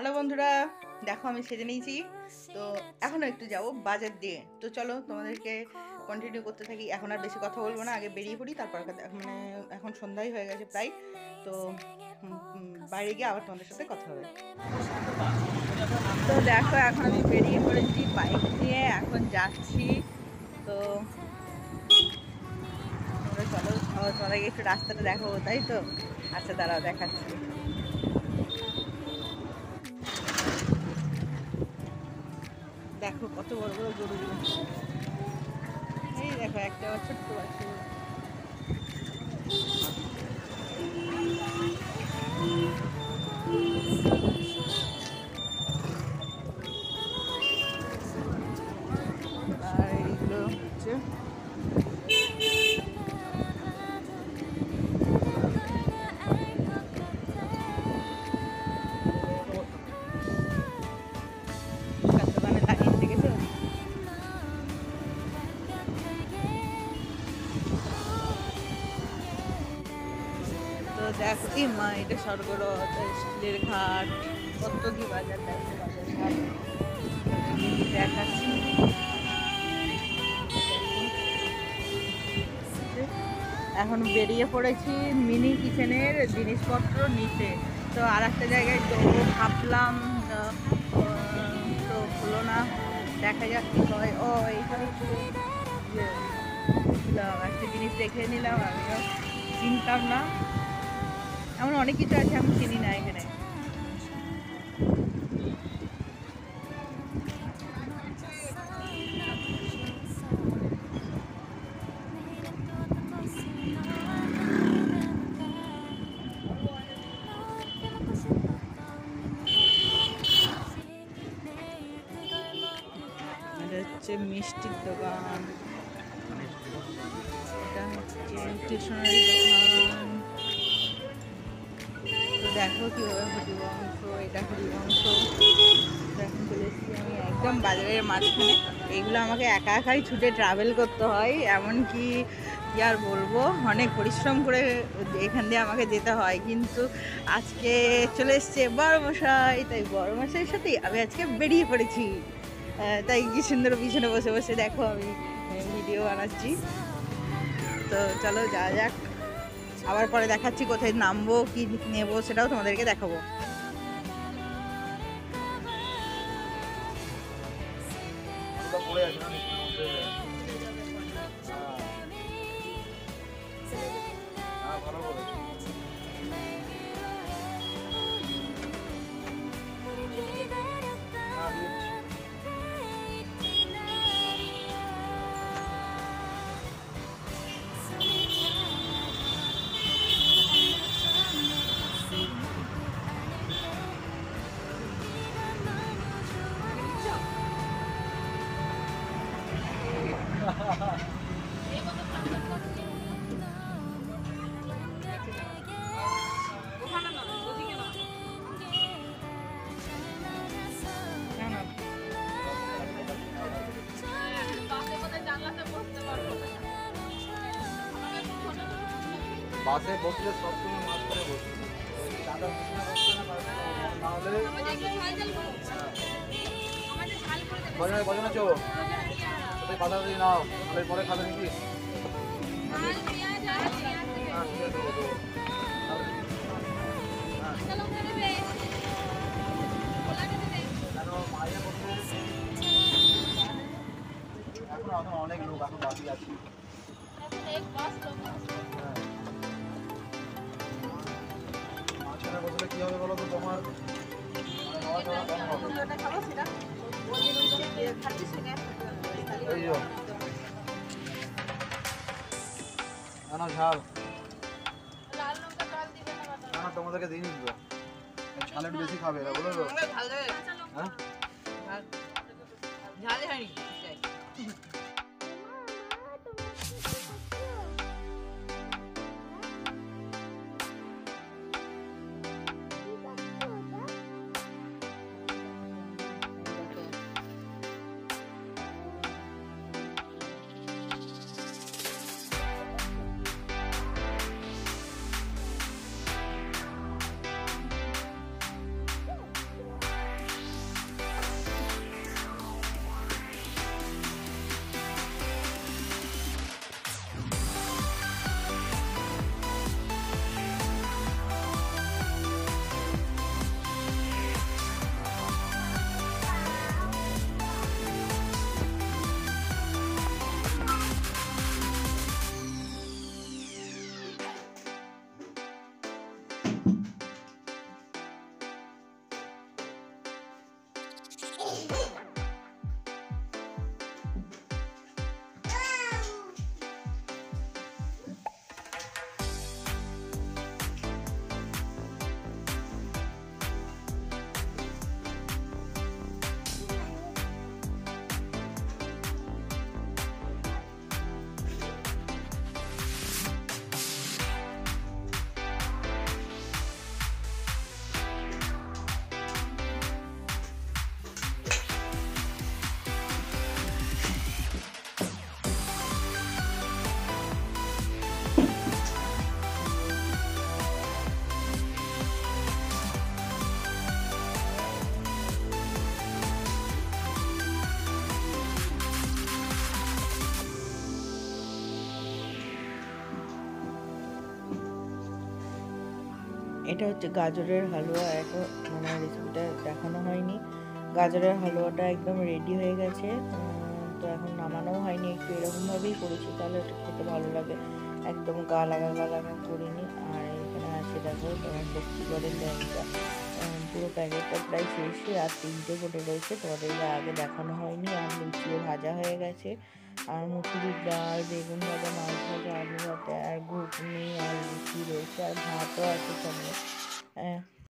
Hello বন্ধুরা, দেখো আমি সেজে নিয়েছি। তো এখনও একটু যাবো বাজার দিয়ে। তো চলো তোমাদেরকে কন্টিনিউ করতে থাকি। এখন আর বেশি কথা বলবো না, আগে বেরিয়ে পড়ি। তারপর মানে এখন সন্ধ্যাই হয়ে গেছে প্রায়। তো বাইরে গিয়ে আবার তোমাদের সাথে কথা হবে। তো দেখো এখন আমি বেরিয়ে পড়েছি বাইক নিয়ে, এখন যাচ্ছি। তো তোমরা চলো, তোমাদেরকে একটু রাস্তাটা দেখাবো, তাই তো? আচ্ছা দাঁড়াও, দেখাচ্ছি। দেখো কত বড় বড় গরুগুলো। এই দেখো একটা ছোট্ট বাচ্চা। আর এইগুলো হচ্ছে দোকানে লাগিয়ে দেখেছো। তো দেখো কি মা, এটা স্বর্গরথ, স্টিলের ঘাট, কত কি বাজার, দেখো বাজার ঘাট দেখাচ্ছি। এখন বেরিয়ে পড়েছি মিনি কিচেনের জিনিসপত্র নিতে। তো আর একটা জায়গায় যাবো ভাবলাম, তো হলো না, দেখা যাক কি হয়। ও এইখানে একটা জিনিস দেখে নিলাম, আমিও চিনতাম না। এমন অনেক কিছু আছে আমি চিনি না এখানে। এটা হচ্ছে মিষ্টির দোকান, এটা হচ্ছে স্টেশনারি দোকান। তো দেখো কীভাবে হরিবংশ, এটা হরিবংশ। এখন চলে এসেছি আমি একদম বাজারের মাঝখানে। এগুলো আমাকে একা একাই ছুটে ট্রাভেল করতে হয়, এমনকি কি আর বলবো, অনেক পরিশ্রম করে এখান দিয়ে আমাকে যেতে হয়। কিন্তু আজকে চলে এসছে বড়মশাই, তাই বড়মশাইয়ের সাথেই আমি আজকে বেরিয়ে পড়েছি। তাই কি সুন্দর পিছনে বসে বসে দেখো আমি ভিডিও বানাচ্ছি। তো চলো যাওয়া যাক, আবার পরে দেখাচ্ছি কোথায় নামবো, কি নেবো সেটাও তোমাদেরকে দেখাবো। বাসে বসলে সবসময় মাছ করে বসি, চাঁদা নাহলে বজনা চো বাধা দিয়ে নাও, তাহলে পরে খাবে নাকি? এখন অনেক লোক এখন বাকি আছে। মাঝখানে বসলে কি হবে বলো তো, তোমার ঝাল না, তোমাদেরকে দিয়ে নিব, ঝাল একটু বেশি খাবে বলো তো। হ্যাঁ ঝাল হয়নি। এটা হচ্ছে গাজরের হালুয়া। এখন মানে রেসিপিটা দেখানো হয়নি। গাজরের হালুয়াটা একদম রেডি হয়ে গেছে, তো এখন নামানো হয়নি, একটু এরকমভাবেই করেছি তাহলে একটু খেতে ভালো লাগে। একদম গা লাগা করিনি। আর এখানে আছে দেখো তোমার শক্তিগড়ের ল্যাংচা, পুরো প্যাকেটটা প্রায় শেষই, আর 3টে পড়ে রয়েছে, তোমাদের আগে দেখানো হয়নি। আর লুচিও ভাজা হয়ে গেছে, আর মুসুরির ডাল, বেগুন ভাজা, মাছ ভাজা, আলু ভাজা, আর ঘুগনি আর লুচি রয়েছে, আর ভাতও আছে সঙ্গে।